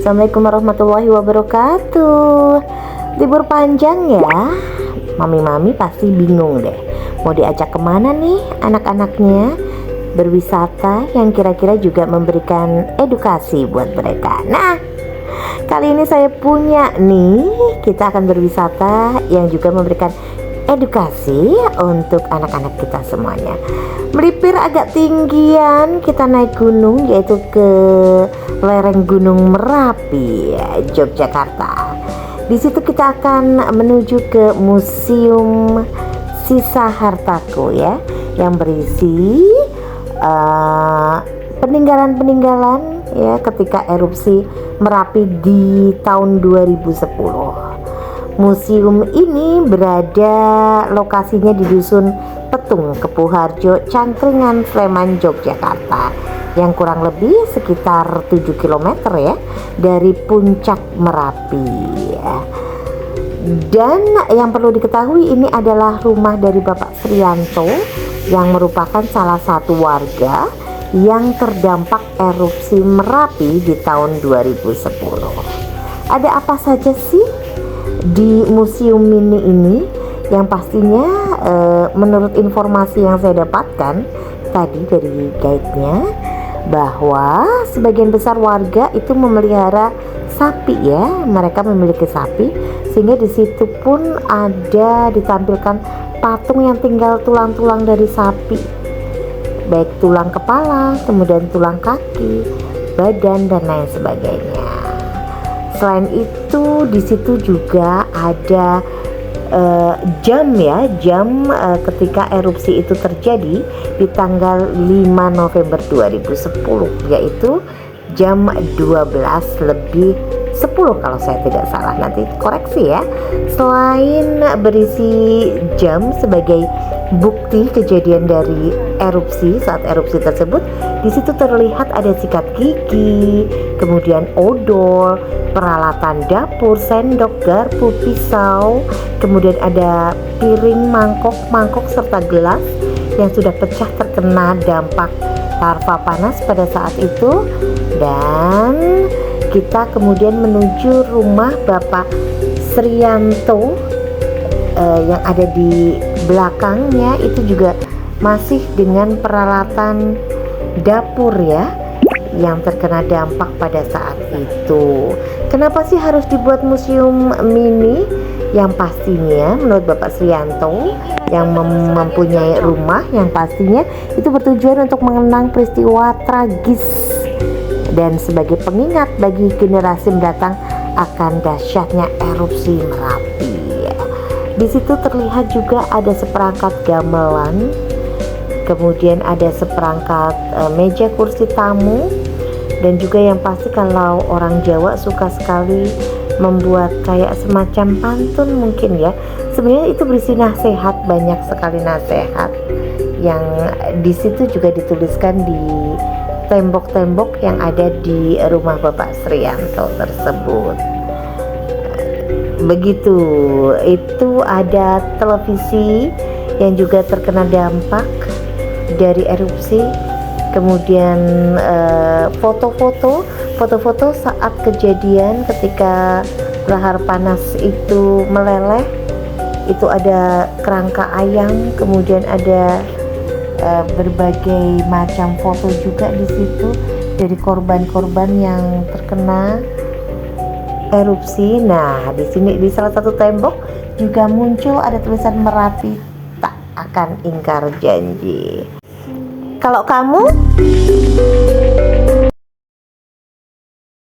Assalamualaikum warahmatullahi wabarakatuh. Libur panjang ya, mami-mami pasti bingung deh mau diajak kemana nih anak-anaknya berwisata yang kira-kira juga memberikan edukasi buat mereka. Nah, kali ini saya punya nih, kita akan berwisata yang juga memberikan edukasi untuk anak-anak kita semuanya. Melipir agak tinggian, kita naik gunung, yaitu ke lereng Gunung Merapi, Yogyakarta. Di situ kita akan menuju ke Museum Sisa Hartaku ya, yang berisi peninggalan-peninggalan ya ketika erupsi Merapi di tahun 2010. Museum ini berada lokasinya di Dusun Petung, Kepuharjo, Cangkringan, Sleman, Yogyakarta, yang kurang lebih sekitar 7 km ya dari puncak Merapi ya. Dan yang perlu diketahui, ini adalah rumah dari Bapak Srianto yang merupakan salah satu warga yang terdampak erupsi Merapi di tahun 2010. Ada apa saja sih di museum mini ini? Yang pastinya menurut informasi yang saya dapatkan tadi dari guide-nya, bahwa sebagian besar warga itu memelihara sapi ya, mereka memiliki sapi, sehingga di situ pun ada ditampilkan patung yang tinggal tulang-tulang dari sapi, baik tulang kepala, kemudian tulang kaki, badan, dan lain sebagainya. Selain itu di situ juga ada jam ketika erupsi itu terjadi di tanggal 5 November 2010, yaitu jam 12:10 kalau saya tidak salah, nanti koreksi ya. Selain berisi jam sebagai bukti kejadian dari erupsi, saat erupsi tersebut di situ terlihat ada sikat gigi, kemudian odol, peralatan dapur, sendok, garpu, pisau, kemudian ada piring, mangkok serta gelas yang sudah pecah terkena dampak larva panas pada saat itu. Dan kita kemudian menuju rumah Bapak Srianto yang ada di belakangnya, itu juga masih dengan peralatan dapur ya yang terkena dampak pada saat itu. Kenapa sih harus dibuat museum mini? Yang pastinya menurut Bapak Srianto yang mempunyai rumah, yang pastinya itu bertujuan untuk mengenang peristiwa tragis dan sebagai pengingat bagi generasi mendatang akan dahsyatnya erupsi Merapi. Di situ terlihat juga ada seperangkat gamelan, kemudian ada seperangkat meja kursi tamu, dan juga yang pasti kalau orang Jawa suka sekali membuat kayak semacam pantun mungkin ya. Sebenarnya itu berisi nasihat, banyak sekali nasihat yang di situ juga dituliskan di tembok-tembok yang ada di rumah Bapak Srianto tersebut. Begitu. Itu ada televisi yang juga terkena dampak dari erupsi, kemudian foto-foto saat kejadian ketika lahar panas itu meleleh, itu ada kerangka ayam, kemudian ada berbagai macam foto juga di situ dari korban-korban yang terkena erupsi. Nah, di sini di salah satu tembok juga muncul ada tulisan Merapi tak akan ingkar janji. Kalau kamu